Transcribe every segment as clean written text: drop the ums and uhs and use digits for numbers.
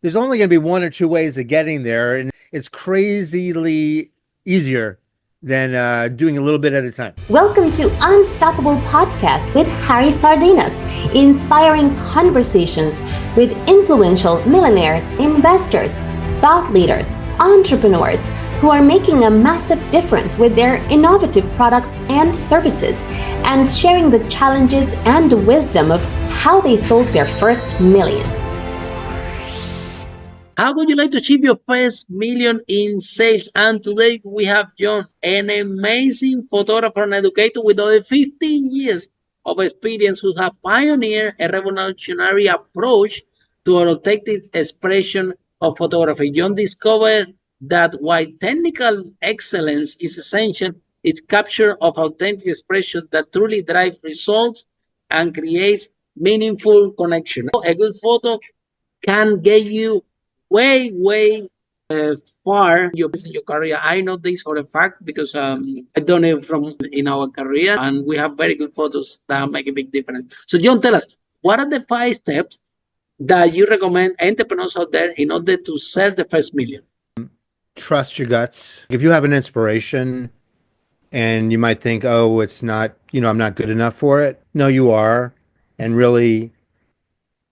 there's only going to be one or two ways of getting there, and it's crazily easier than doing a little bit at a time. Welcome to Unstoppable Podcast with Harry Sardinas, inspiring conversations with influential millionaires, investors, thought leaders, entrepreneurs who are making a massive difference with their innovative products and services, and sharing the challenges and the wisdom of how they sold their first million. How would you like to achieve your first million in sales? And today we have Jon, an amazing photographer and educator with over 15 years of experience, who have pioneered a revolutionary approach to authentic expression of photography. Jon discovered that while technical excellence is essential, it's capture of authentic expression that truly drives results and creates meaningful connection. A good photo can get you way far in your career. I know this for a fact because I done it from in our career, and we have very good photos that make a big difference. So Jon, tell us, what are the 5 steps that you recommend entrepreneurs out there in order to sell the first million? Trust your guts. If you have an inspiration and you might think, oh, it's not, I'm not good enough for it. No, you are. And really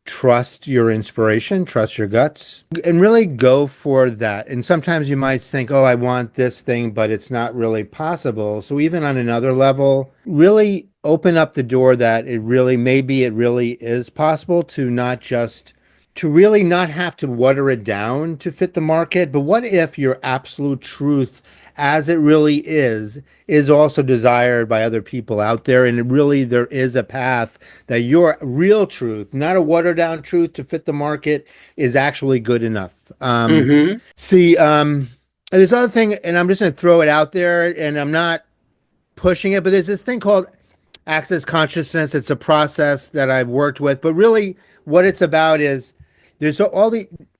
trust your inspiration, trust your guts, and really go for that. And sometimes you might think, oh, I want this thing, but it's not really possible. So even on another level, really open up the door that maybe it really is possible to really not have to water it down to fit the market. But what if your absolute truth as it really is also desired by other people out there, and there is a path that your real truth, not a watered down truth to fit the market, is actually good enough. There's other thing, and I'm just going to throw it out there, and I'm not pushing it, but there's this thing called access consciousness. It's a process that I've worked with, but really what it's about is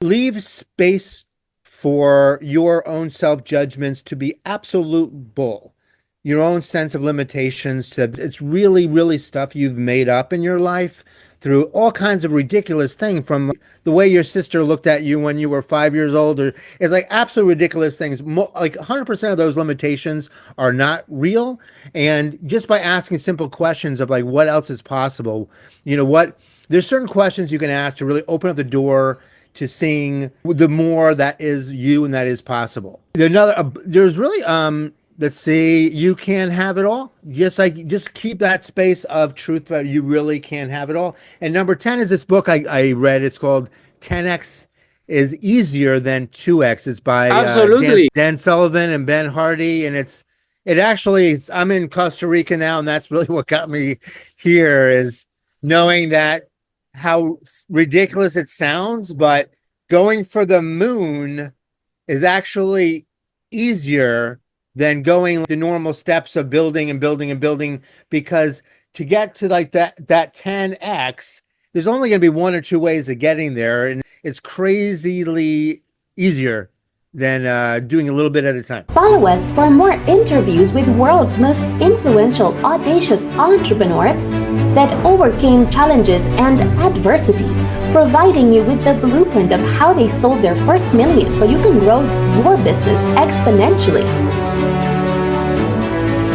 leave space for your own self-judgments to be absolute bull, your own sense of limitations. It's really stuff you've made up in your life through all kinds of ridiculous things, from the way your sister looked at you when you were 5 years old, or it's like absolute ridiculous things. Like 100% of those limitations are not real. And just by asking simple questions of like, what else is possible? There's certain questions you can ask to really open up the door to seeing the more that is you and that is possible. There's really, let's see, you can have it all. Just keep that space of truth that you really can have it all. And number 10 is this book I read. It's called 10X is Easier Than 2X. It's by Dan Sullivan and Ben Hardy. And I'm in Costa Rica now, and that's really what got me here, is knowing that how ridiculous it sounds, but going for the moon is actually easier than going the normal steps of building and building and building, because to get to like that 10X, there's only going to be one or two ways of getting there, and it's crazily easier than doing a little bit at a time. Follow us for more interviews with world's most influential, audacious entrepreneurs that overcame challenges and adversity, providing you with the blueprint of how they sold their first million so you can grow your business exponentially.